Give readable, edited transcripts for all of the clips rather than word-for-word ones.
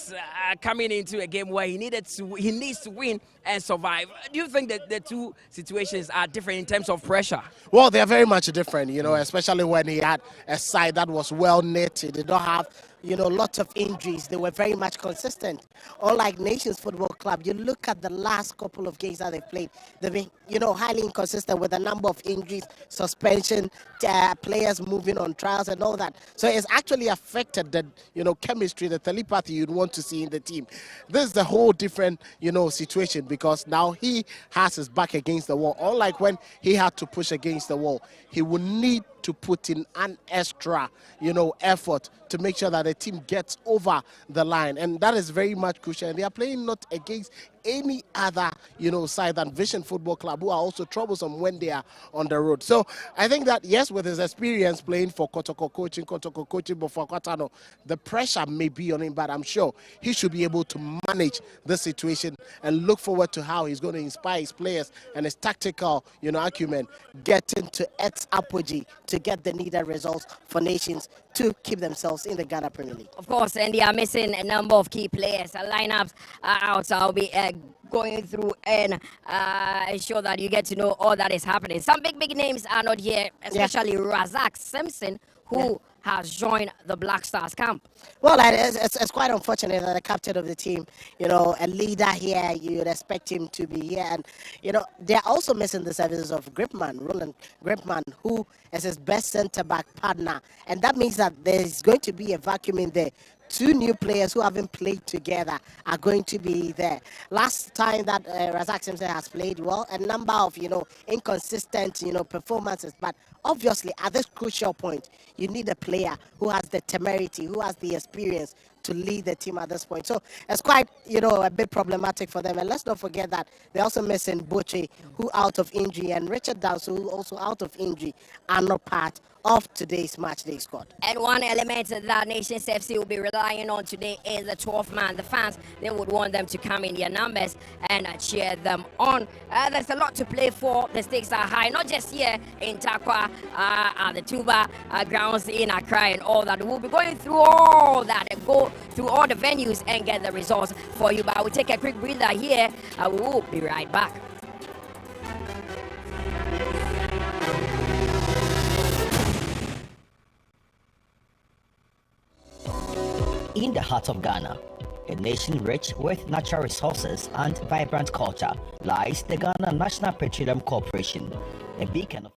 is coming into a game where he needs to win and survive. Do you think that the two situations are different in terms of pressure? Well, they're very much different, especially when he had a side that was well knit. He did not have, lots of injuries. They were very much consistent. Unlike Nations Football Club, you look at the last couple of games that they played, they've been, highly inconsistent with a number of injuries, suspension, players moving on trials and all that. So it's actually affected the, chemistry, the telepathy you'd want to see in the team. This is a whole different, situation because now he has his back against the wall. Unlike when he had to push against the wall, he would need to put in an extra, effort to make sure that the team gets over the line. And that is very much crucial. And they are playing not against any other, side than Vision Football Club, who are also troublesome when they are on the road. So I think that, yes, with his experience playing for Kotoko coaching before Kwatano, the pressure may be on him, but I'm sure he should be able to manage the situation and look forward to how he's going to inspire his players and his tactical, acumen getting to its apogee to get the needed results for Nations to keep themselves in the Ghana Premier League. Of course, and they are missing a number of key players. The lineups are out, so I'll be going through and ensure that you get to know all that is happening. Some big names are not here, especially Razak Simpson, who has joined the Black Stars camp. Well, it's quite unfortunate that the captain of the team, a leader here, you'd expect him to be here. And, they're also missing the services of Roland Gripman, who is his best centre-back partner. And that means that there's going to be a vacuum in there. Two new players who haven't played together are going to be there. Last time that Razak Simpson has played, well, a number of, inconsistent, performances. But obviously, at this crucial point, you need a player who has the temerity, who has the experience to lead the team at this point. So it's quite, a bit problematic for them. And let's not forget that they're also missing Boche, who out of injury, and Richard Downs, who also out of injury, are not part of today's matchday squad. And one element that Nations FC will be relying on today is the 12th man. The fans, they would want them to come in their numbers and cheer them on. There's a lot to play for. The stakes are high, not just here in Takwa, at the Tuba grounds in Accra and all that. We'll be going through all that and go through all the venues and get the results for you. But we'll take a quick breather here. We'll be right back. In the heart of Ghana, a nation rich with natural resources and vibrant culture, lies the Ghana National Petroleum Corporation, a beacon of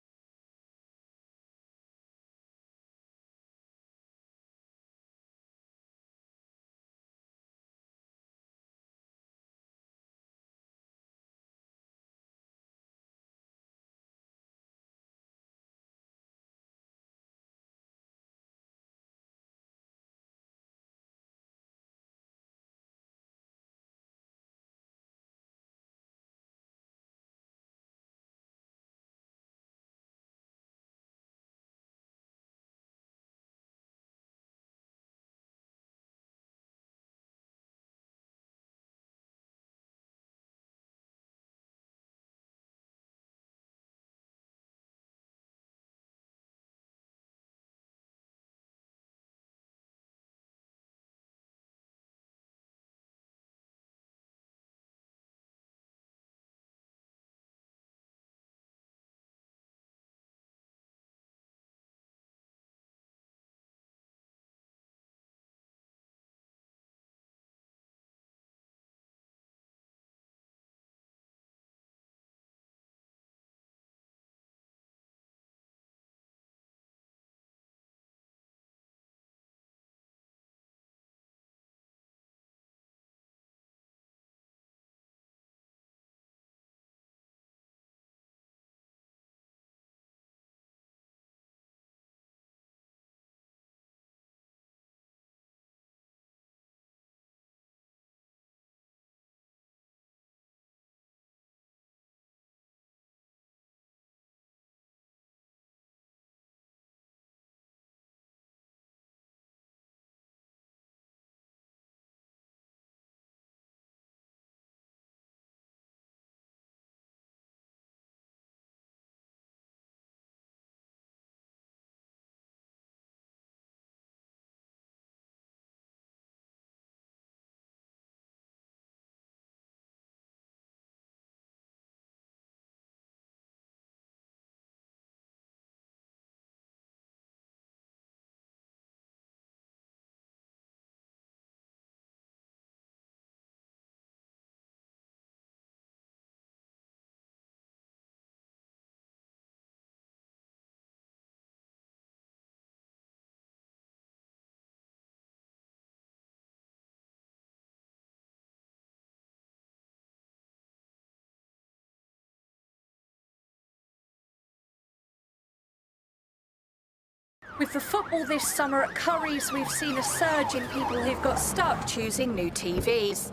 With the football this summer at Curry's, we've seen a surge in people who've got stuck choosing new TVs.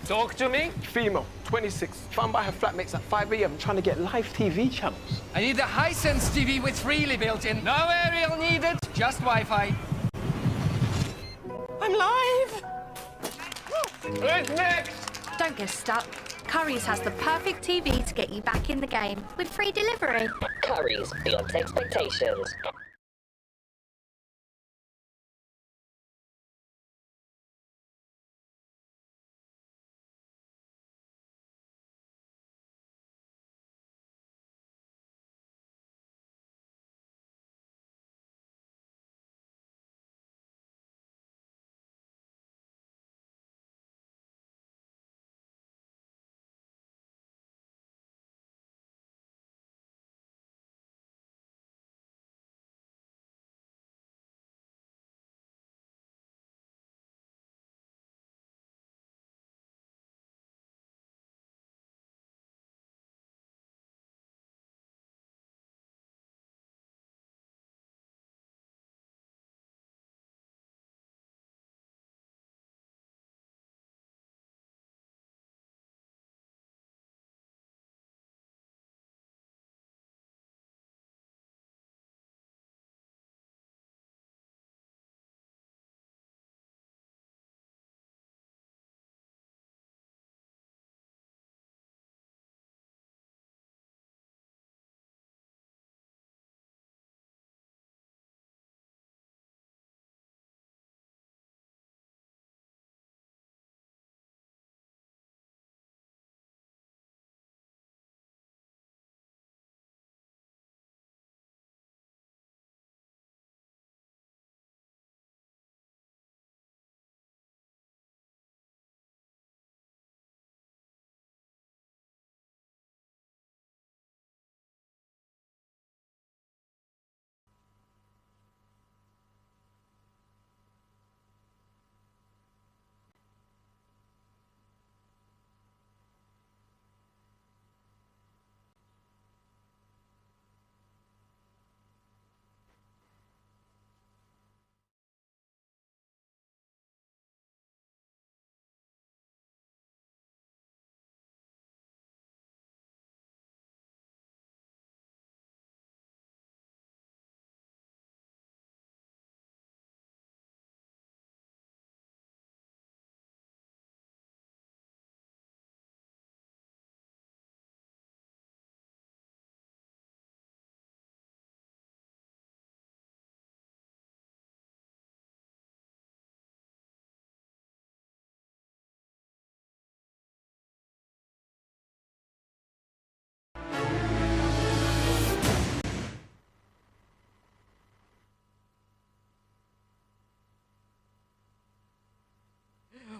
Talk to me. Female, 26, found by her flatmates at 5 a.m. trying to get live TV channels. I need a high-sense TV with Freely built in. No aerial needed, just Wi-Fi. I'm live! Who's next? Don't get stuck. Curry's has the perfect TV to get you back in the game with free delivery. Curry's beyond expectations.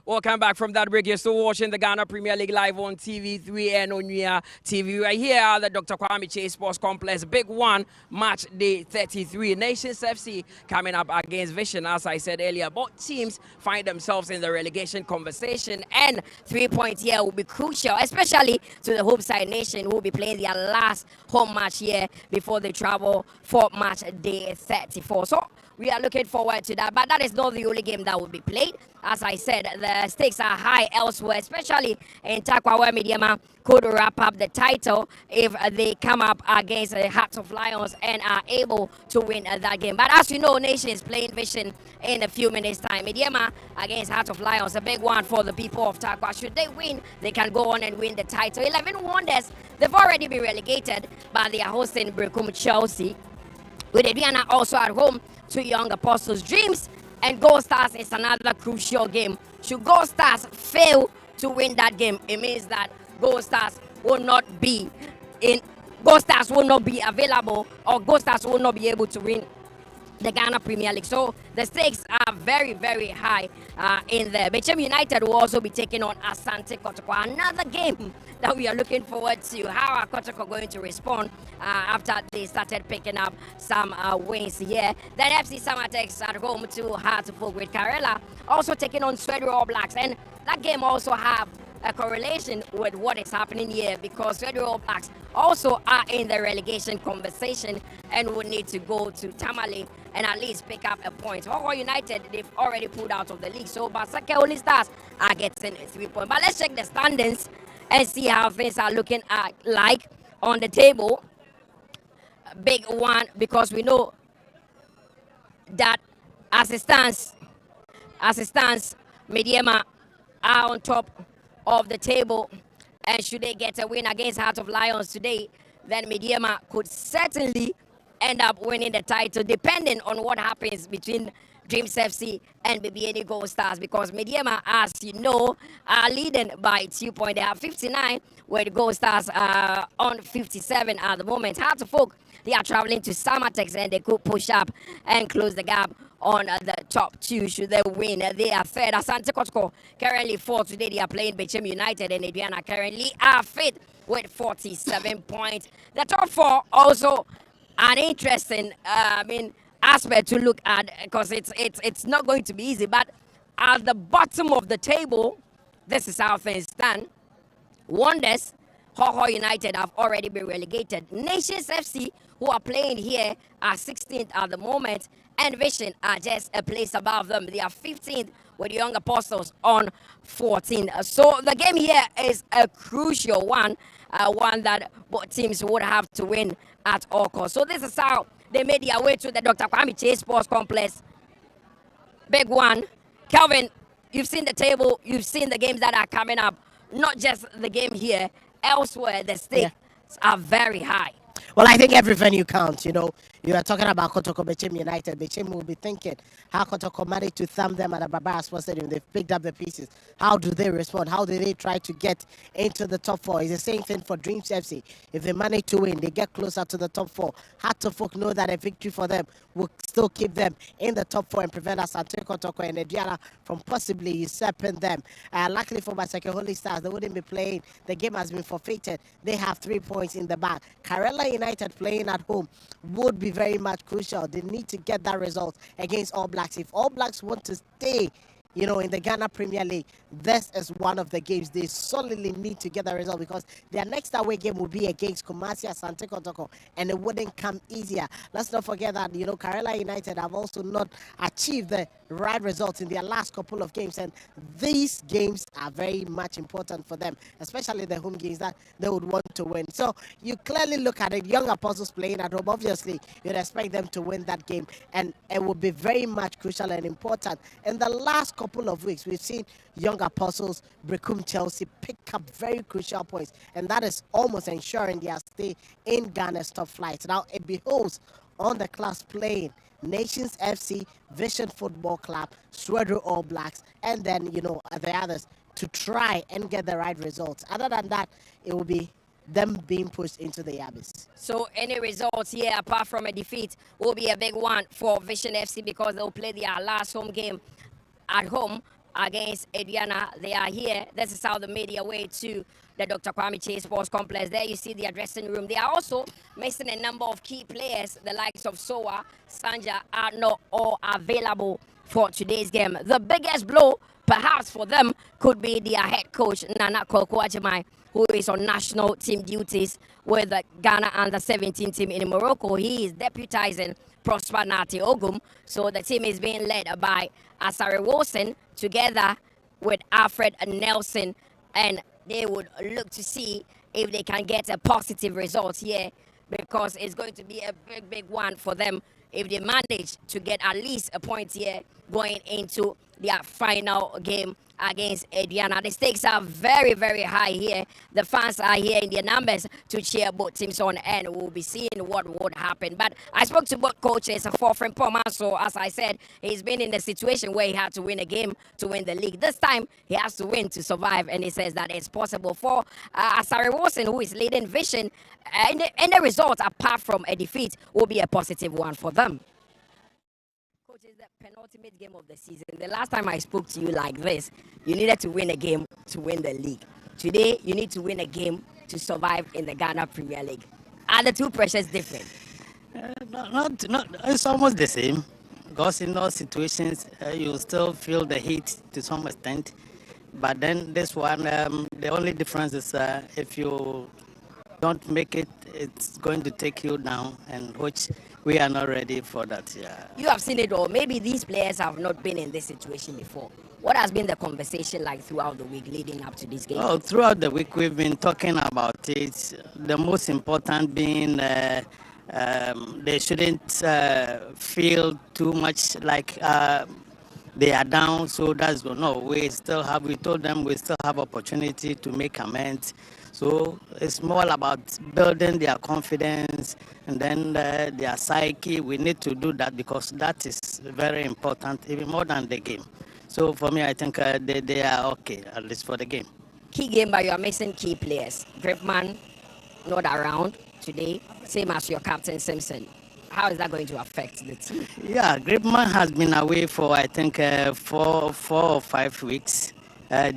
Welcome back from that break. You're still watching the Ghana Premier League live on TV3 and on your TV. Right here at the Dr. Kwame Chase Sports Complex. Big one, match day 33. Nations FC coming up against Vision. As I said earlier, both teams find themselves in the relegation conversation, and 3 points here will be crucial, especially to the Hopeside Nation, who will be playing their last home match here before they travel for match day 34. So we are looking forward to that, but that is not the only game that will be played. As I said, the stakes are high elsewhere, especially in Takwa, where Mediama could wrap up the title if they come up against the Hearts of Lions and are able to win that game. But as you know, Nation is playing Vision in a few minutes' time. Mediama against Hearts of Lions, a big one for the people of Takwa. Should they win, they can go on and win the title. 11 Wonders, they've already been relegated, but they are hosting Brekum Chelsea. With Adriana also at home to Young Apostles. Dreams and Gold Stars is another crucial game. Should Gold Stars fail to win that game, it means that Gold Stars will not be available, or Gold Stars will not be able to win the Ghana Premier League. So the stakes are very, very high in there. BECHEM United will also be taking on ASANTE KOTOKO. Another game that we are looking forward to. How are KOTOKO going to respond after they started picking up some wins here? Then FC Samatex at home to Hartlepool with Karela also taking on Sweden All Blacks. And that game also have a correlation with what is happening here, because Red All Blacks also are in the relegation conversation and would need to go to Tamale and at least pick up a point. Hoko United, they've already pulled out of the league, so Basake Holy Stars are getting 3 points. But let's check the standings and see how things are looking like on the table. Big one, because we know that as it stands, Mediema are on top of the table, and should they get a win against Heart of Lions today, then Mediema could certainly end up winning the title, depending on what happens between Dreams FC and BBN Gold Stars, because Mediema, as you know, are leading by 2 points. They have 59, where the Gold Stars are on 57 at the moment. Heart of Folk, they are traveling to Samatex, and they could push up and close the gap on the top two should they win. They are third. Asante KOTOKO currently fourth. Today they are playing BECHEM United, and Adriana currently are fifth with 47 points. The top four also an interesting aspect to look at, because it's not going to be easy. But at the bottom of the table, this is how things stand. Wonders, Hoko United have already been relegated. Nations FC, who are playing here, are 16th at the moment, and Vision are just a place above them. They are 15th with Young Apostles on 14. So the game here is a crucial one, one that both teams would have to win at all costs. So this is how they made their way to the Dr. Kwame Chase Sports Complex. Big one. Kelvin, you've seen the table, you've seen the games that are coming up. Not just the game here, elsewhere the stakes are very high. Well, I think every venue counts, you know. You are talking about KOTOKO, BECHEM United. BECHEM will be thinking how KOTOKO managed to thumb them at the Barbara Sports Stadium. They've picked up the pieces. How do they respond? How do they try to get into the top four? It's the same thing for Dreams FC. If they manage to win, they get closer to the top four. Heart of Folk know that a victory for them will still keep them in the top four and prevent ASANTE, KOTOKO, and Ediana from possibly usurping them. Luckily for Basake Holy Stars, they wouldn't be playing. The game has been forfeited. They have 3 points in the bag. Karela United playing at home would be very much crucial. They need to get that result against All Blacks. If All Blacks want to stay, you know, in the Ghana Premier League, this is one of the games they solidly need to get the result, because their next away game will be against Kumasi ASANTE KOTOKO, and it wouldn't come easier. Let's not forget that, you know, Karela United have also not achieved the right results in their last couple of games, and these games are very much important for them, especially the home games that they would want to win. So you clearly look at it, Young Apostles playing at home, obviously you'd expect them to win that game, and it will be very much crucial and important. In the last couple of weeks, we've seen Young Apostles, Brecum Chelsea pick up very crucial points, and that is almost ensuring their stay in Ghana's top flight. Now it beholds on the class playing Nations FC, Vision Football Club, Swedro All Blacks, and then, you know, the others to try and get the right results. Other than that, it will be them being pushed into the abyss. So any results here, apart from a defeat, will be a big one for Vision FC, because they'll play their last home game at home against Adriana. They are here. This is how they made their way to the Dr. Kwame Chase Sports Complex. There you see their dressing room. They are also missing a number of key players. The likes of Soa, Sanja are not all available for today's game. The biggest blow, perhaps for them, could be their head coach, Nana Kokoajimai, who is on national team duties with the Ghana under-17 team in Morocco. He is deputizing Prosper Nati Ogum. So the team is being led by Asare Wilson together with Alfred Nelson, and they would look to see if they can get a positive result here, because it's going to be a big one for them if they manage to get at least a point here going into their final game against Adriana. The stakes are very, very high here. The fans are here in their numbers to cheer both teams on, and we'll be seeing what would happen. But I spoke to both coaches for Frank Poma, so as I said, he's been in a situation where he had to win a game to win the league. This time, he has to win to survive, and he says that it's possible for Asare Wilson, who is leading Vision, and the result, apart from a defeat, will be a positive one for them. Is the penultimate game of the season. The last time I spoke to you like this, you needed to win a game to win the league. Today, you need to win a game to survive in the Ghana Premier League. Are the two pressures different? Not. It's almost the same, because in those situations, you still feel the heat to some extent. But then this one, the only difference is if you don't make it, it's going to take you down, and which we are not ready for that. Yeah. You have seen it all. Maybe these players have not been in this situation before. What has been the conversation like throughout the week leading up to this game? Oh, throughout the week we've been talking about it. The most important being they shouldn't feel too much like they are down. So that's no. We told them we still have opportunity to make amends. So it's more about building their confidence and then their psyche. We need to do that because that is very important, even more than the game. So for me, I think they are okay, at least for the game. Key game, but you are missing key players. Gripman not around today, same as your captain Simpson. How is that going to affect the team? Yeah, Gripman has been away for I think 4 or 5 weeks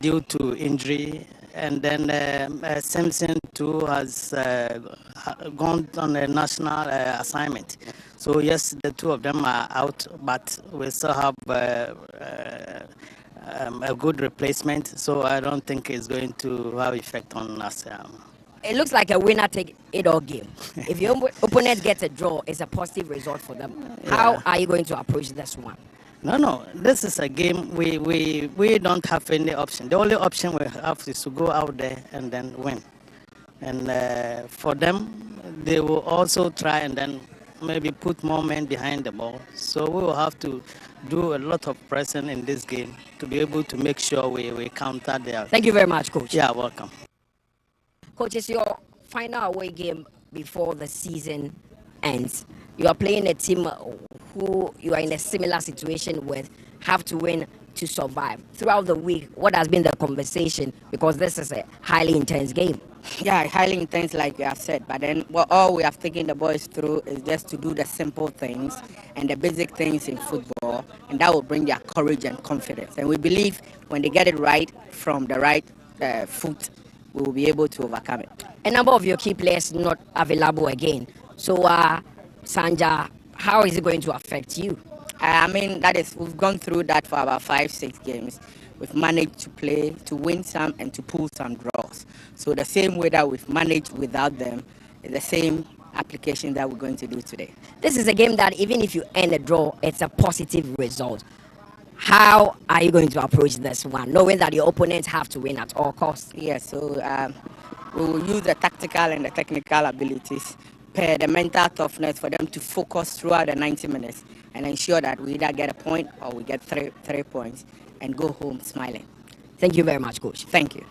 due to injury. And then Simpson too has gone on a national assignment. So yes, the two of them are out, but we still have a good replacement. So I don't think it's going to have effect on us. It looks like a winner-take-it-all game. If your opponent gets a draw, it's a positive result for them. Yeah. How are you going to approach this one? No. This is a game we don't have any option. The only option we have is to go out there and then win. And for them, they will also try and then maybe put more men behind the ball. So we will have to do a lot of pressing in this game to be able to make sure we counter their. Thank you very much, Coach. Yeah, welcome. Coach, it's your final away game before the season ends. You are playing a team who you are in a similar situation with, have to win to survive. Throughout the week, what has been the conversation? Because this is a highly intense game. Yeah, highly intense, like you have said. But then all we have taken the boys through is just to do the simple things and the basic things in football, and that will bring their courage and confidence. And we believe when they get it right from the right foot, we will be able to overcome it. A number of your key players not available again. So, Sanja, how is it going to affect you? We've gone through that for about 5-6 games. We've managed to play, to win some and to pull some draws. So the same way that we've managed without them is the same application that we're going to do today. This is a game that even if you end a draw, it's a positive result. How are you going to approach this one, knowing that your opponents have to win at all costs? Yeah, so we will use the tactical and the technical abilities, pair the mental toughness for them to focus throughout the 90 minutes and ensure that we either get a point or we get three points and go home smiling. Thank you very much, Coach. Thank you.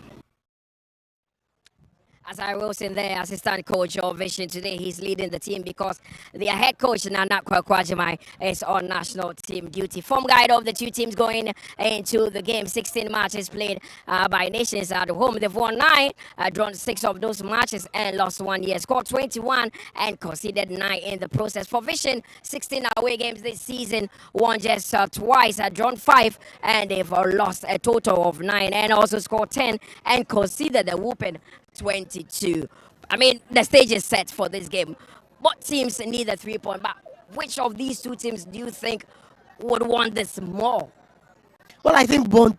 Asai Wilson there, assistant coach of Vision today. He's leading the team because their head coach, Nana Kwakwajimai, is on national team duty. Form guide of the two teams going into the game. 16 matches played by nations at home. They've won 9, drawn 6 of those matches and lost 1 year. Scored 21 and conceded 9 in the process. For Vision, 16 away games this season. Won just twice, drawn 5, and they've lost a total of 9 and also scored 10 and conceded the whooping 22. The stage is set for this game. What teams need a 3-point? But which of these two teams do you think would want this more? Well, I think both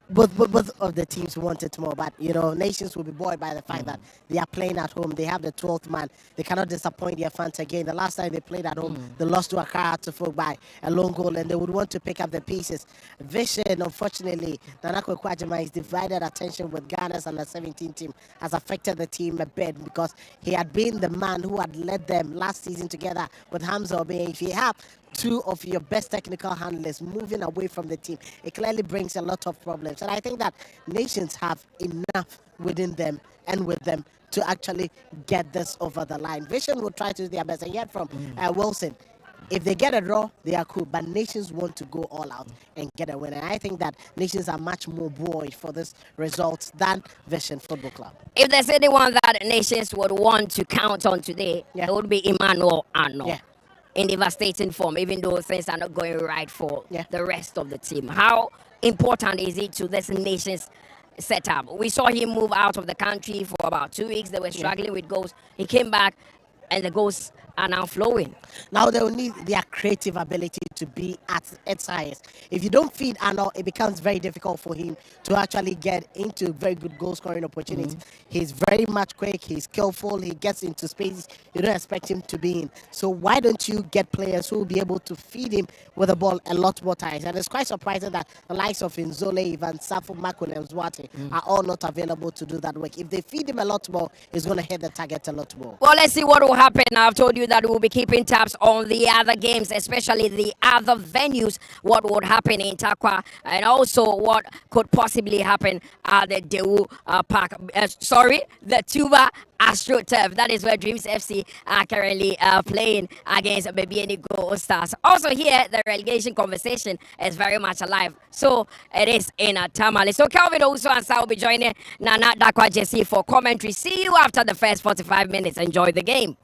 of the teams want it more, but nations will be buoyed by the fact that they are playing at home. They have the 12th man. They cannot disappoint their fans again. The last time they played at home, they lost to Accra to Folk by a lone goal, and they would want to pick up the pieces. Vision, unfortunately, Nanako Kwajimai's divided attention with Ghana's under-17 team has affected the team a bit because he had been the man who had led them last season together with Hamza Obey. If you have 2 of your best technical handlers moving away from the team, it clearly brings a lot of problems. And I think that nations have enough within them and with them to actually get this over the line. Vision will try to do their best. And yet from Wilson, if they get a draw, they are cool. But nations want to go all out and get a win. And I think that nations are much more buoyed for this result than Vision Football Club. If there's anyone that nations would want to count on today, it would be Emmanuel Arnold. Yeah. In devastating form, even though things are not going right for the rest of the team. How important is it to this nation's setup? We saw him move out of the country for about 2 weeks. They were struggling with goals. He came back, and the goals are now flowing. Now they will need their creative ability to be at its highest. If you don't feed Arnold, it becomes very difficult for him to actually get into very good goal scoring opportunities. He's very much quick, he's skillful, he gets into spaces you don't expect him to be in. So why don't you get players who will be able to feed him with the ball a lot more times? And it's quite surprising that the likes of Nzole, Ivan Safo, Makun, and Zwate are all not available to do that work. If they feed him a lot more, he's going to hit the target a lot more. Well, let's see what will happen. I've told you that we'll be keeping tabs on the other games, especially the other venues, what would happen in Takwa, and also what could possibly happen at the Dewu Park. The Tuba AstroTurf. That is where Dreams FC are currently playing against Bebieni Go Stars. Also here, the relegation conversation is very much alive. So it is in Tamale. So Calvin also and Sa will be joining Nana Dakwa Jesse for commentary. See you after the first 45 minutes. Enjoy the game.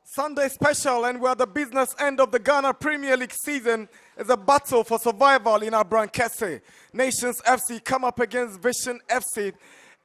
Sunday special, and we're at the business end of the Ghana Premier League season. Is a battle for survival in Abrankese. Nations FC come up against Vision FC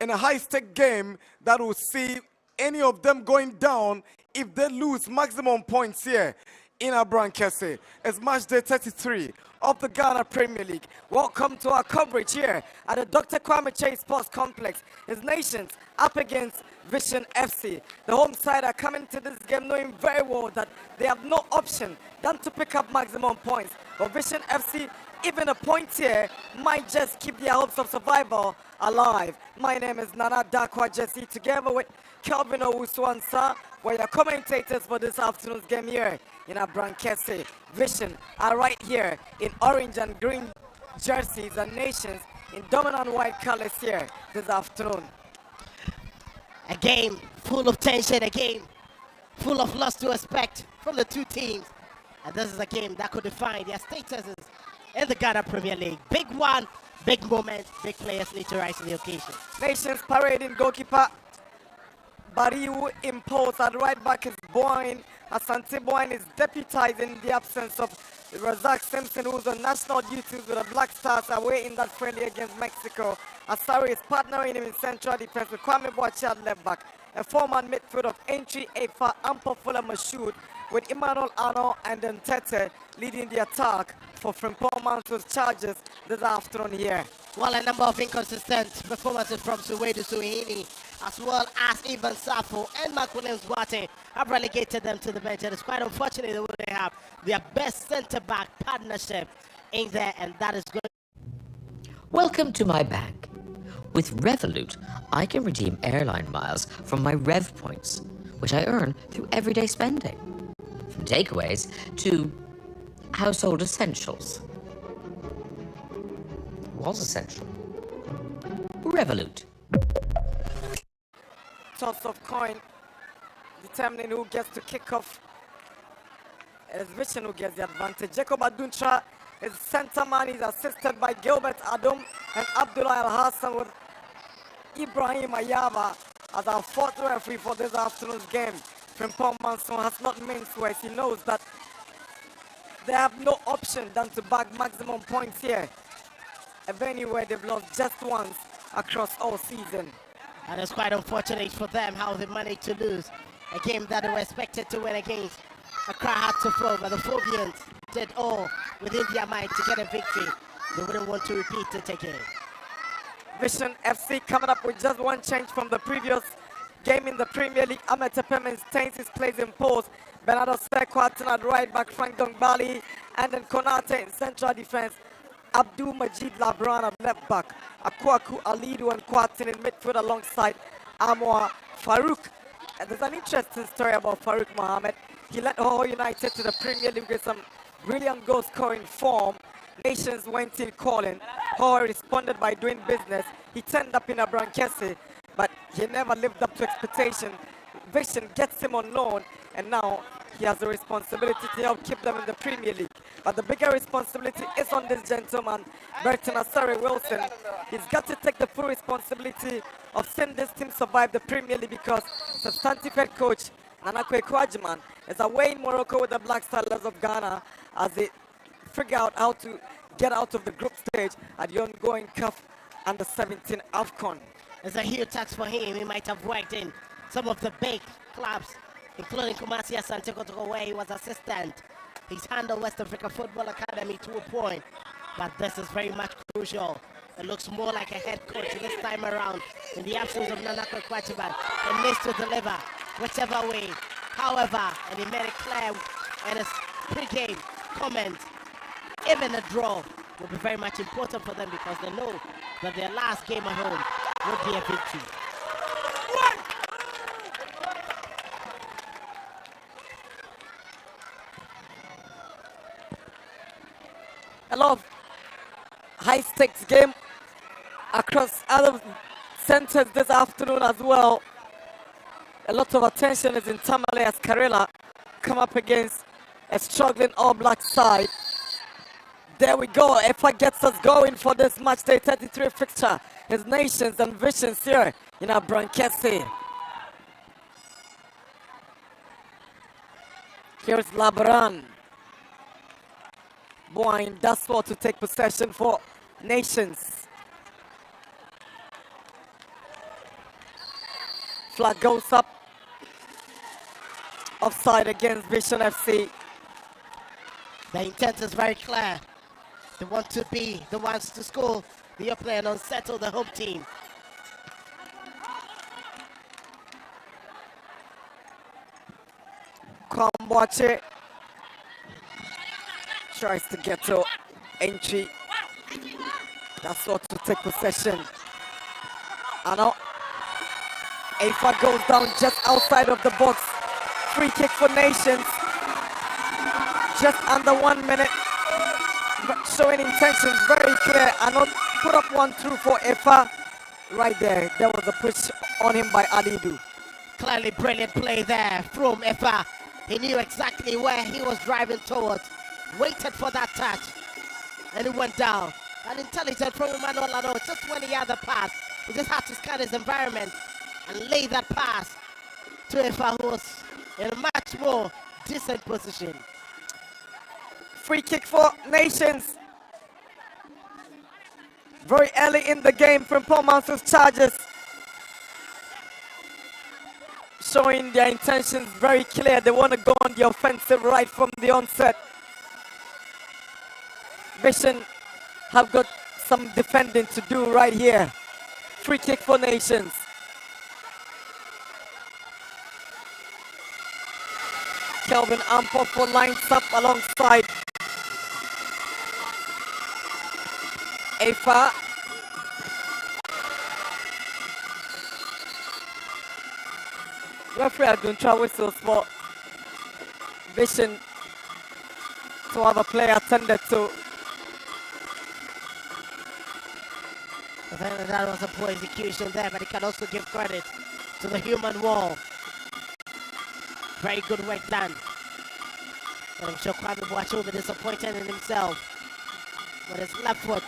in a high-stake game that will see any of them going down if they lose maximum points here in Abrankese. It's match day 33 of the Ghana Premier League. Welcome to our coverage here at the Dr. Kwame Chase Sports Complex. His Nations up against Vision FC. The home side are coming to this game knowing very well that they have no option than to pick up maximum points. But Vision FC, even a point here, might just keep their hopes of survival alive. My name is Nana Dakwa Jesse, together with Kelvin Owusu-Ansah. We're your commentators for this afternoon's game here in Abrankese. Vision are right here in orange and green jerseys, and Nations in dominant white colors here this afternoon. A game full of tension, a game full of loss to expect from the two teams. And this is a game that could define their statuses in the Ghana Premier League. Big one, big moment, big players need to rise to the occasion. Nations parading goalkeeper Bariu imposed at right back is Boyne. Asante Boyne is deputized in the absence of Razak Simpson, who's on national duties with the Black Stars away in that friendly against Mexico. Asari is partnering him in central defense with Kwame Boachi at left back. A four-man midfield of Entry, Afa, Ampofula Mashoud with Emmanuel Arno and Ntete leading the attack for Frimpong Mansour's charges this afternoon here. Well, a number of inconsistent performances from Suwedu Suhini, as well as Ivan Safo and Makulen Zwate have relegated them to the bench. And it's quite unfortunate that they have their best centre-back partnership in there, and that is good. Welcome to my bank. With Revolut, I can redeem airline miles from my Rev points, which I earn through everyday spending. From takeaways to household essentials. Was essential. Revolut. Toss of coin, determining who gets to kick off. It is Vision who gets the advantage. Jacob Aduntra is centre man. He's assisted by Gilbert Adom and Abdullah Al Hassan, with Ibrahim Ayaba as our fourth referee for this afternoon's game. Frimpong Mansour has not minced words. He knows that they have no option than to bag maximum points here. A venue where they've lost just once across all season. And it's quite unfortunate for them how they managed to lose a game that they were expected to win against. A crowd had to flow, but the Phobians did all within their mind to get a victory. They wouldn't want to repeat it again. Vision FC coming up with just one change from the previous game in the Premier League. Ahmed Tepeme stains his place in post. Bernardo Sekwatan at right back, Frank Dongbali, and then Konate in central defense. Abdul Majid Labran at left back. Akwaku Alidu and Kwatin in midfield alongside Amwa Farouk. And there's an interesting story about Farouk Mohammed. He led Ho United to the Premier League with some brilliant goal scoring form. Nations went in calling. Hall responded by doing business. He turned up in Abrankese, but he never lived up to expectation. Vision gets him on loan, and now he has the responsibility to help keep them in the Premier League. But the bigger responsibility is on this gentleman, Burton Asare Wilson. He's got to take the full responsibility of seeing this team survive the Premier League, because substantive head coach Nanakwe Kwajiman is away in Morocco with the Black Stars of Ghana as they figure out how to get out of the group stage at the ongoing CAF Under-17 AFCON. It's a huge task for him. He might have worked in some of the big clubs, including Kumasi ASANTE KOTOKO, where he was assistant. He's handled West Africa Football Academy to a point, but this is very much crucial. It looks more like a head coach this time around. In the absence of Nanakwe Kwachiban, he needs to deliver whichever way. However, and he made it clear in his pre-game comment, even a draw will be very much important for them, because they know that their last game at home would be a victory. A lot of high-stakes game across other centers this afternoon as well. A lot of attention is in Tamale as Karela come up against a struggling All Black side. There we go. EFA gets us going for this match day 33 fixture. His Nations and Visions here in Abrankese. Here's Labran. Boyne does well to take possession for Nations. Flag goes up. Offside against Vision FC. The intent is very clear. They want to be the ones to score the up play and unsettle the home team. Kwamboache tries to get to entry. That's what to take possession. Ano. Afa goes down just outside of the box. Free kick for Nations. Just under 1 minute. Showing intentions very clear. Ano put up one through for Afa. Right there. There was a push on him by Adidu. Clearly brilliant play there from Afa. He knew exactly where he was driving towards. Waited for that touch. And it went down. An intelligent from Emmanuel Lano. Just when he had the pass, he just had to scan his environment and lay that pass to Afa, who was in a much more decent position. Free kick for Nations. Very early in the game from Paul Mansour's Chargers. Showing their intentions very clear. They want to go on the offensive right from the onset. Vision have got some defending to do right here. Free kick for Nations. Kelvin Ampopo lines up alongside Afa. Referee had been trying whistles for Vision to have a player attended to. I think that was a poor execution there, but he can also give credit to the human wall. Very good work done. And I'm sure Kwame Boache will be disappointed in himself. With his left foot,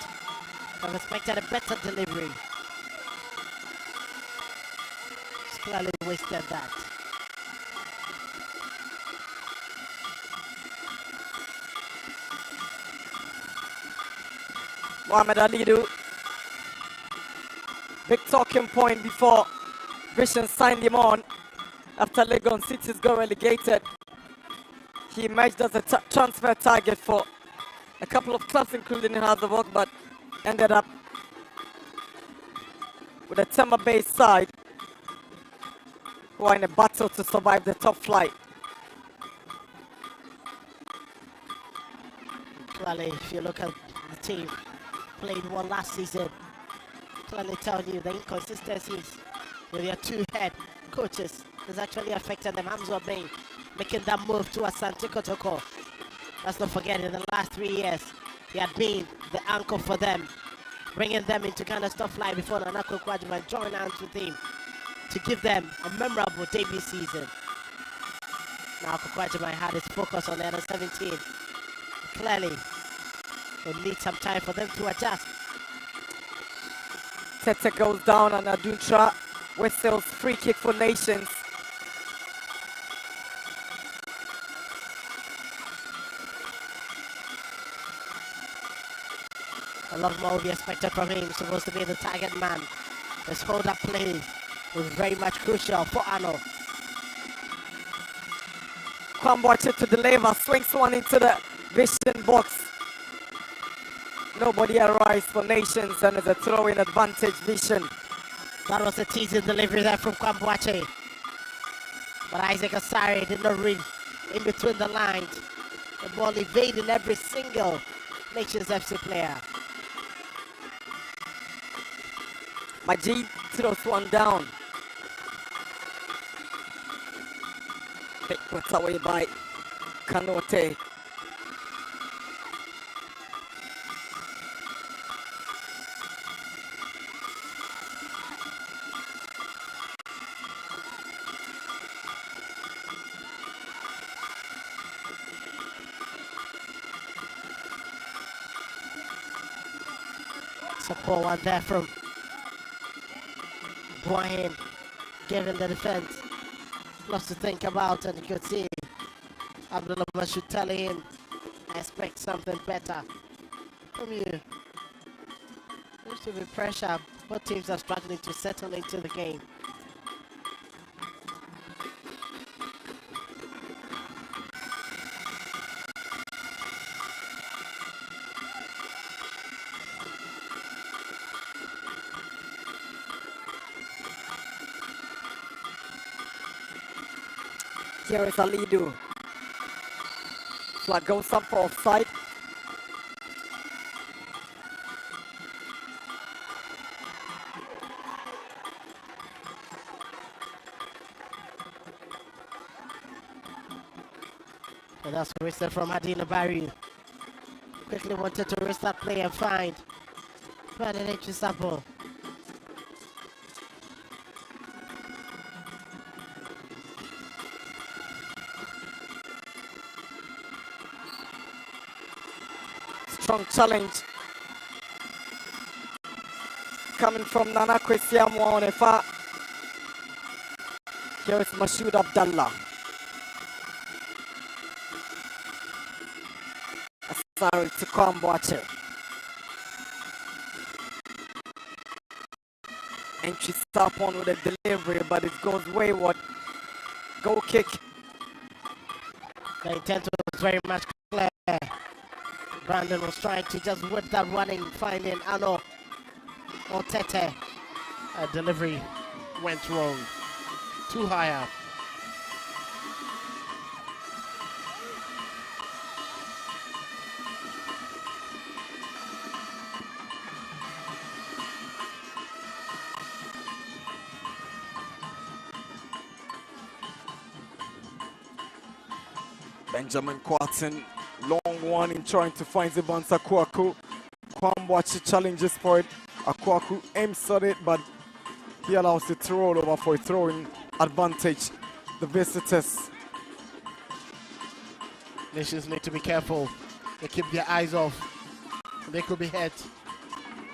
I've expected a better delivery. He's clearly wasted that. Mohamed Alidu. Big talking point before Vision signed him on. After Legon Cities got relegated, he emerged as a transfer target for a couple of clubs, including House of Oak, but ended up with a Tema Bay side who are in a battle to survive the top flight. Clearly, if you look at the team, played one last season, clearly telling you the inconsistencies with your two head coaches has actually affected them. Hamza Bain making that move to ASANTE KOTOKO. Let's not forget, in the last 3 years, he had been the anchor for them. bringing them into kind of stuff like before Nanako Kwajima join hands with him to give them a memorable debut season. Now Kwajima had his focus on the under 17. Clearly, will need some time for them to adjust. Tete goes down and Aduntra whistles free kick for Nations. A lot more will be expected from him. Supposed to be the target man. His hold-up play was very much crucial for Arno. Kwamboche to the lever, swings one into the vision box. Nobody arrives for Nations, and it's a throw-in advantage. Vision. That was a teasing delivery there from Kwamboche. But Isaac Asare did not read in between the lines. The ball evading every single Nations FC player. Majid throws one down. Put away by Kanote. Support one there from Brian, given the defense. Lots to think about, and you could see Abdullah Mashud telling him, I expect something better from you. There used to be pressure. Both teams are struggling to settle into the game. Here is Alidu. Flag goes up for offside. And that's a whistle from Adina Barry. Quickly wanted to risk that play and find Ferdinand Chisapo. Strong challenge coming from Nana Kwesiamu Onefa. Here is Mashoud Abdallah. Asari to Kwamboche. Entry stop on with a delivery, but it goes wayward. Goal kick. The intent was very much clear. Brandon was trying to just whip that running, finding Ano or Tete. A delivery went wrong. Too high up. Benjamin Quatten, long one in trying to find Zivans Akwaku. Kwamboche challenges for it. Akwaku aims at it, but he allows it to roll over for a throwing advantage. The visitors. Nations need to be careful. They keep their eyes off. They could be hit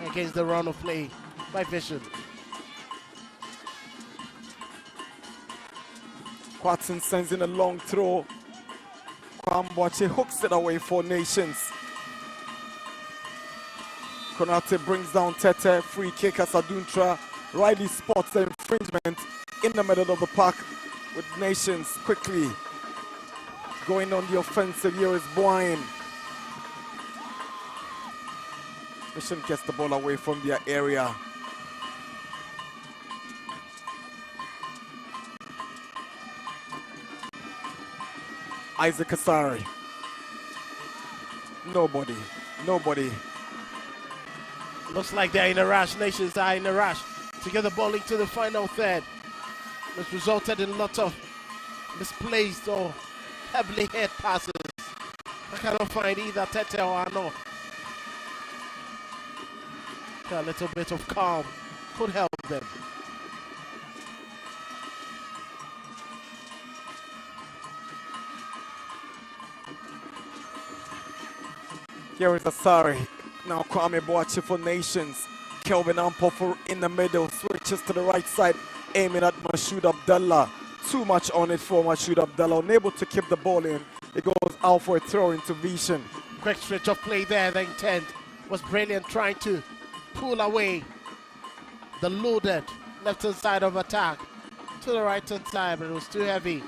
against the run of play by Vision. Quatten sends in a long throw. Kwamboche hooks it away for Nations. Konate brings down Tete. Free kick as Aduntra. Riley spots the infringement in the middle of the park with Nations quickly going on the offensive. Here is Boyne. Mission gets the ball away from their area. Isaac Asari. Nobody. Looks like they're in a rush. Nations are in a rush to get the ball into the final third. This resulted in lots of misplaced or heavily hit passes. I cannot find either Tete or Arno. A little bit of calm could help them. Here is Asari. Now Kwame Boachi for Nations. Kelvin Ampo in the middle. Switches to the right side. Aiming at Mashoud Abdallah. Too much on it for Mashoud Abdallah. Unable to keep the ball in. It goes out for a throw into Vishen. Quick switch of play there. The intent was brilliant, trying to pull away the loaded left-hand side of attack to the right-hand side, but it was too heavy.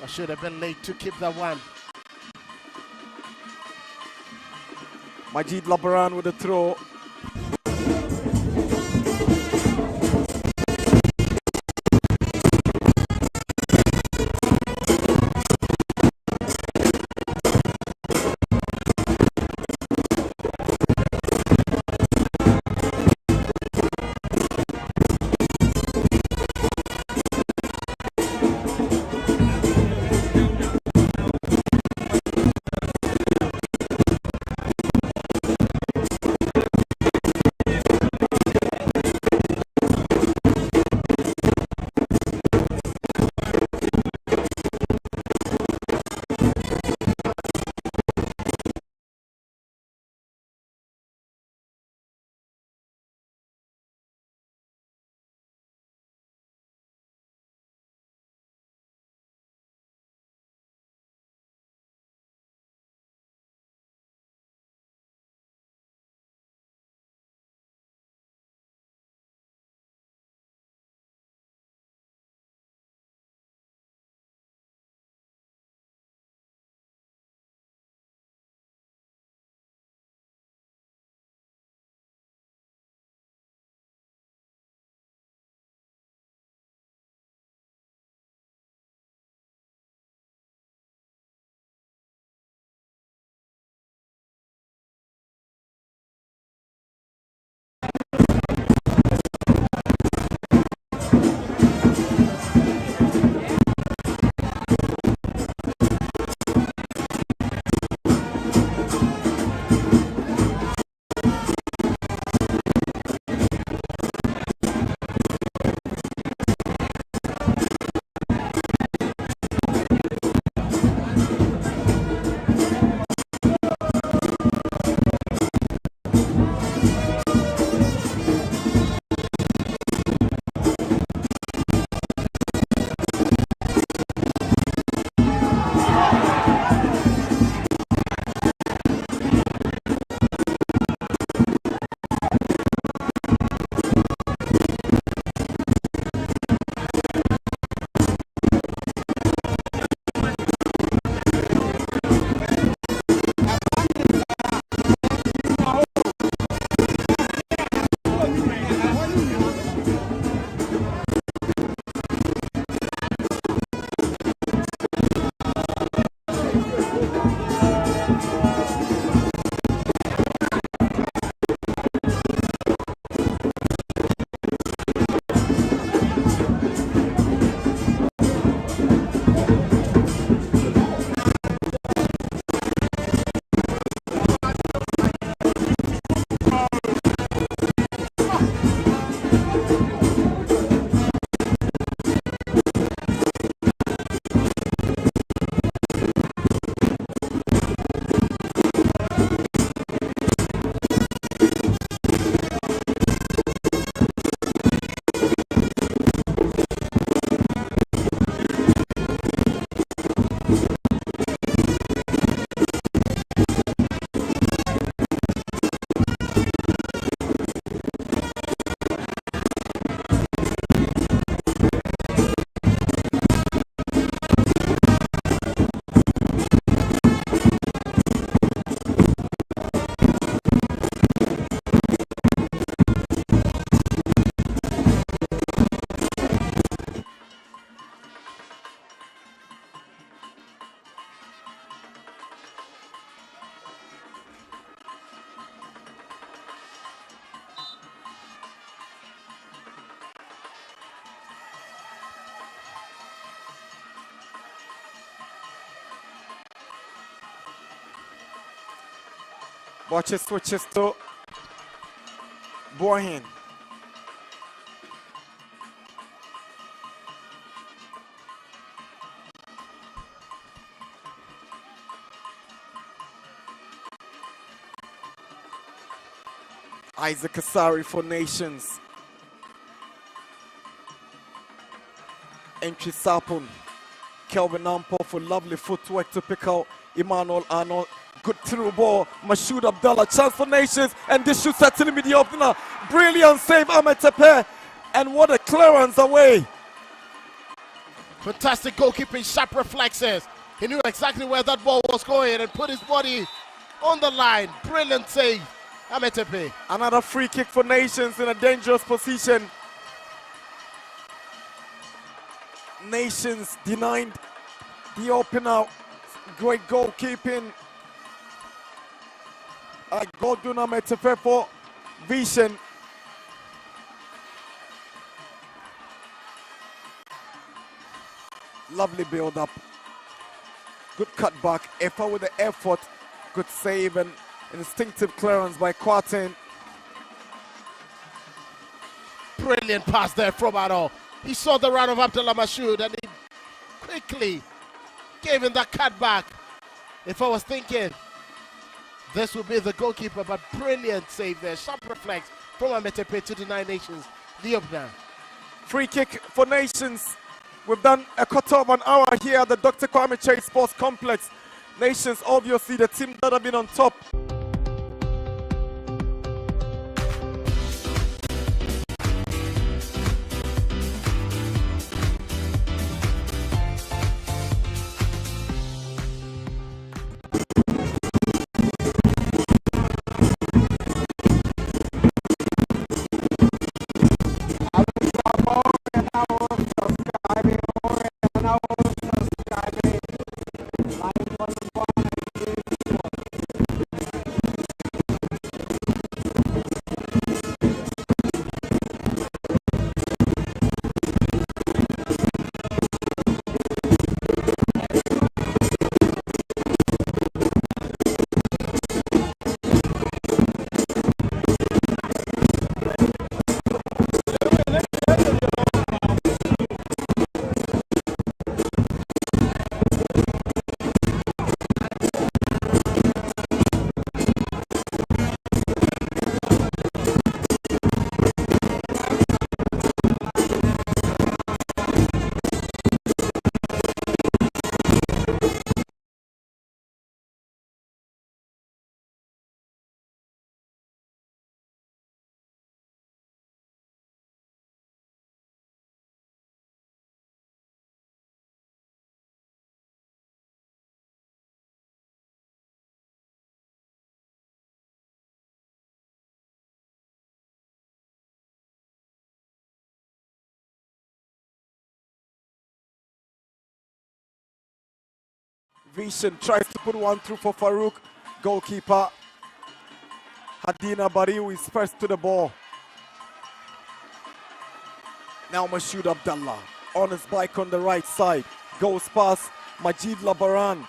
I should have been late to keep that one. Majid Labaran with the throw. Watch it, switches to Boahin. Isaac Asari for Nations. Entry Sapun. Kelvin Nampo for lovely footwork to pick out Emmanuel Arnold. Good through ball. Mashoud Abdallah. Chance for Nations. And this should certainly be the opener. Brilliant save, Ahmed Tepe. And what a clearance away. Fantastic goalkeeping, sharp reflexes. He knew exactly where that ball was going and put his body on the line. Brilliant save, Ahmed Tepe. Another free kick for Nations in a dangerous position. Nations denied the opener. Great goalkeeping. Godwin Ahmed Tepe for Vision. Lovely build up. Good cutback. Efa with the effort. Good save and instinctive clearance by Kwarteng. Brilliant pass there from Ado. He saw the run of Abdullah Mashoud and he quickly gave him that cutback. If I was thinking this would be the goalkeeper, but brilliant save there. Sharp reflex from Ahmed Tepe to deny Nations the opener. Free kick for Nations. We've done a quarter of an hour here at the Dr. Kwame Chase Sports Complex. Nations, obviously, the team that have been on top. Vision tries to put one through for Farouk. Goalkeeper Hadina Bariou is first to the ball. Now Mashoud Abdallah on his bike on the right side. Goes past Majid Labaran.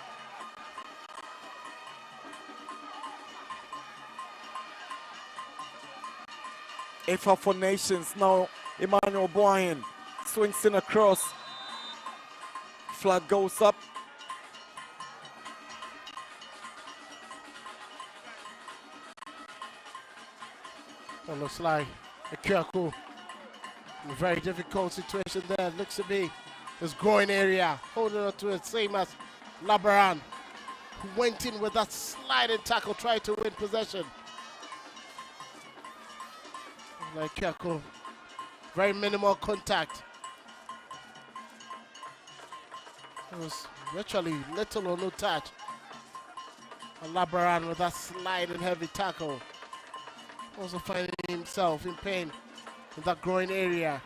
Efa for Nations. Now Emmanuel Boahin swings in across. Flag goes up. It looks like a Kyoko. A very difficult situation there. Looks to be his groin area. Holding on to it, same as Labaran, who went in with that sliding tackle, tried to win possession. Like Kyoko, very minimal contact. It was virtually little or no touch. And Labaran with that sliding heavy tackle. Also finding himself in pain in that groin area.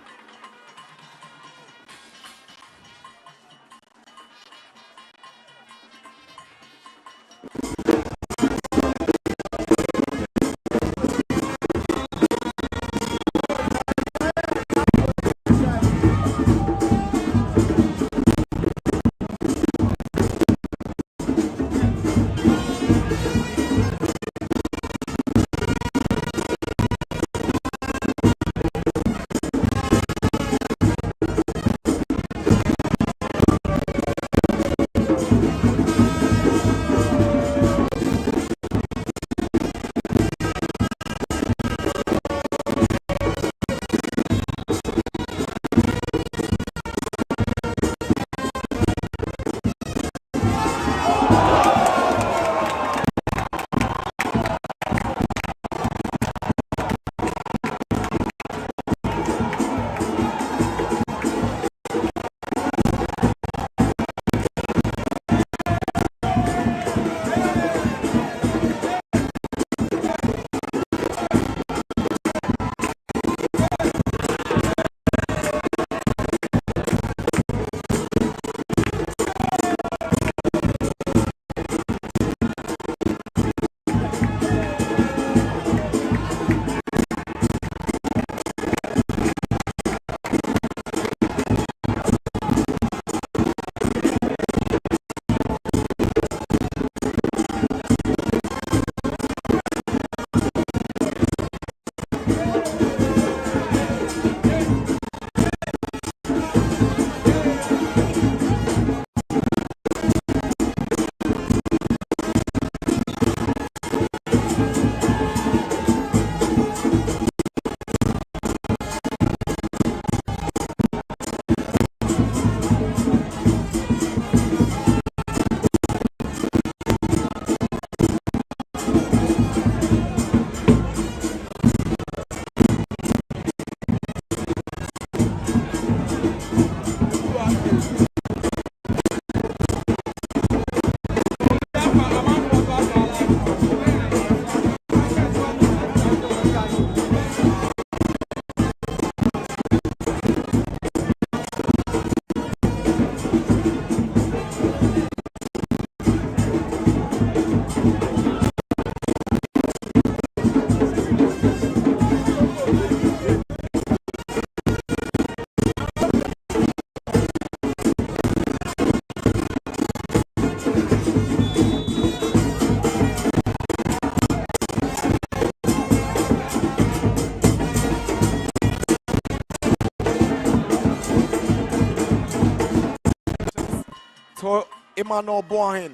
Emmanuel Boahin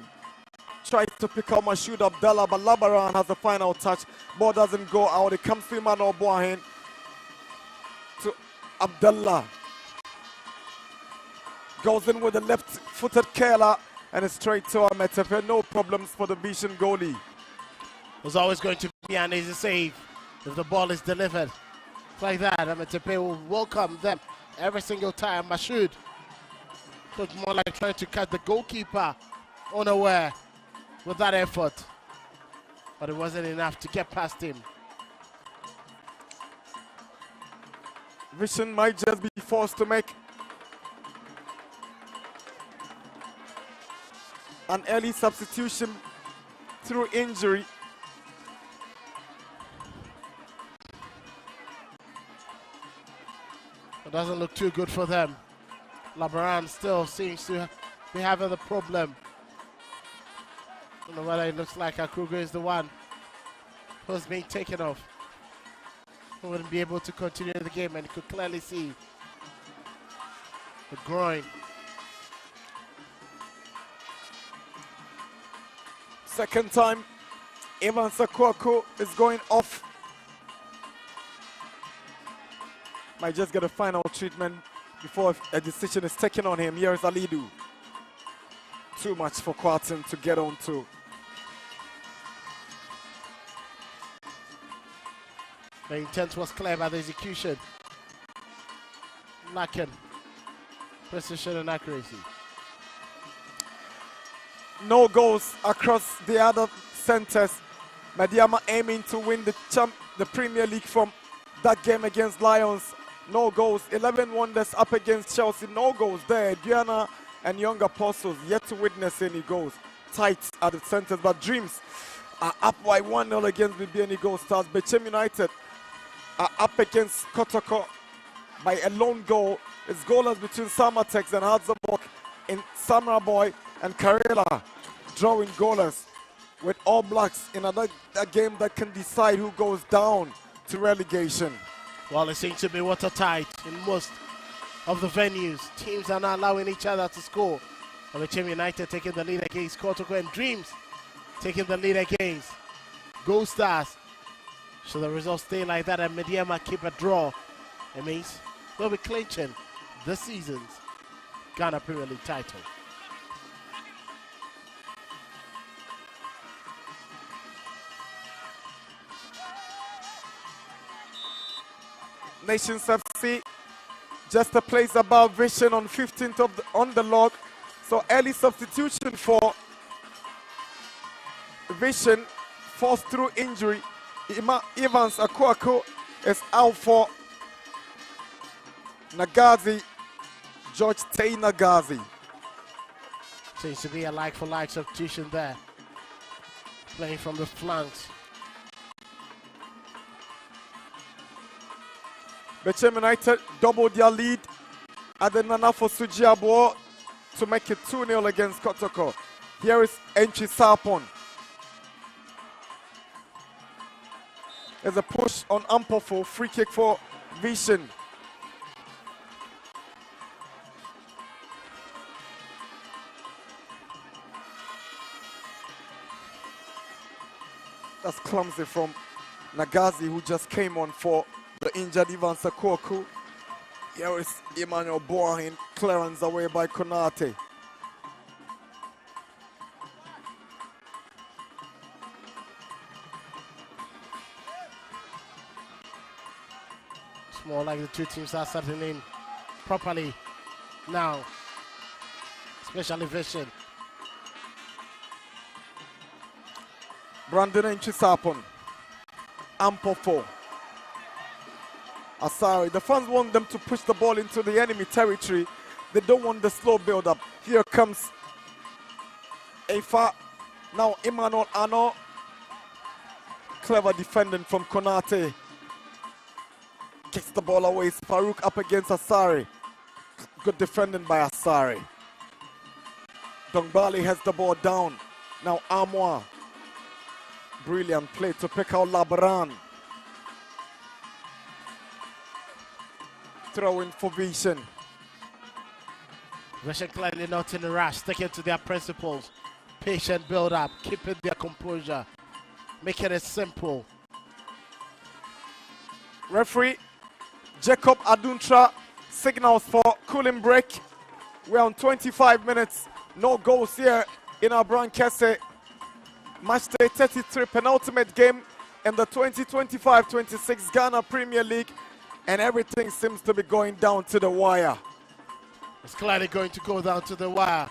tries to pick out Mashoud Abdallah, but Labaran has the final touch. Ball doesn't go out. It comes to Emmanuel Boahin. To Abdallah. Goes in with the left-footed curler and it's straight to Ametepe. No problems for the BECHEM goalie. There's always going to be an easy save if the ball is delivered. Like that, Ametepe will welcome them every single time. Mashoud looked more like trying to catch the goalkeeper unaware with that effort, but it wasn't enough to get past him. BECHEM might just be forced to make an early substitution through injury. It doesn't look too good for them. Labaran still seems to be having the problem. I don't know whether it looks like Akrugo is the one who's being taken off. He wouldn't be able to continue the game, and you could clearly see the groin. Second time, Evans Akwako is going off. Might just get a final treatment before a decision is taken on him. Here is Alidu. Too much for Kwarton to get on to. The intent was clear, but the execution lacking precision and accuracy. No goals across the other centers. Madiama aiming to win the Premier League from that game against Lions. No goals. 11 Wonders up against Chelsea. No goals there. Diana and Young Apostles yet to witness any goals. Tight at the centers, but Dreams are up by 1-0 against BBNE Gold Stars. BECHEM United are up against Kotoko by a lone goal. It's goalless between Samatex and Hadzabok in Samra Boy and Karela drawing goalless with All Blacks in a game that can decide who goes down to relegation. Well, it seems to be watertight in most of the venues. Teams are not allowing each other to score. BECHEM United taking the lead against Kotoko, and Dreams taking the lead against Gold Stars. Should the results stay like that and Mediama keep a draw, it means they'll be clinching this season's Ghana Premier League title. Nations FC just a place above BECHEM on 15th on the log. So early substitution for BECHEM forced through injury. Evans Akwako is out for Nagazi, George Tay Nagazi. Seems to be a like-for-like substitution there. Playing from the flanks. BECHEM United doubled their lead at the Nana for Sujiabo to make it 2-0 against Kotoko. Here is Enchi Sarpon. There's a push on Ampofo, free kick for BECHEM. That's clumsy from Nagazi, who just came on for the injured Ivan Sakoku. Here is Emmanuel Boahin, clearance away by Konate. It's more like the two teams are settling in properly now, especially BECHEM. Brandon Enchisapon, Ampofo, Asari. The fans want them to push the ball into the enemy territory. They don't want the slow build-up. Here comes Efa. Now Emmanuel Ano. Clever defending from Konate. Kicks the ball away. It's Farouk up against Asari. Good defending by Asari. Dongbali has the ball down. Now Amwa. Brilliant play to pick out Labran. Throw in for BECHEM. Vision clearly not in a rush, sticking to their principles. Patient build up, keeping their composure, making it simple. Referee Jacob Aduntra signals for cooling break. We're on 25 minutes. No goals here in our Brankesse. Match day 33, penultimate game in the 2025-26 Ghana Premier League. And everything seems to be going down to the wire. It's clearly going to go down to the wire.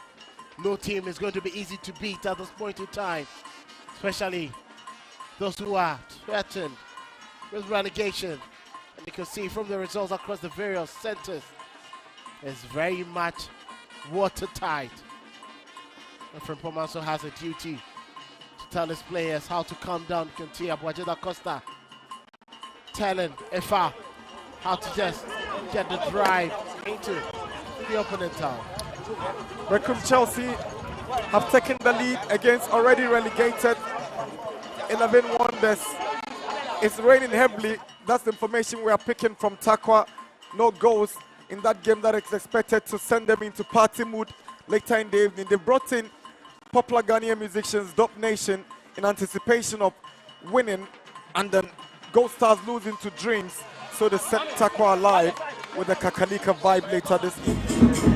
No team is going to be easy to beat at this point in time, especially those who are threatened with relegation. And you can see from the results across the various centers, it's very much watertight. And from Pomanso has a duty to tell his players how to calm down. You can see Abuajeda Costa telling Efa how to just get the drive into the opponent town. Recum Chelsea have taken the lead against already relegated 11 Wonders. It's raining heavily. That's the information we are picking from Takwa. No goals in that game that is expected to send them into party mood later in the evening. They brought in popular Ghanaian musicians, Dope Nation, in anticipation of winning, and then Gold Stars losing to Dreams. So they set Takwa alive with the Kakalika vibe later this evening.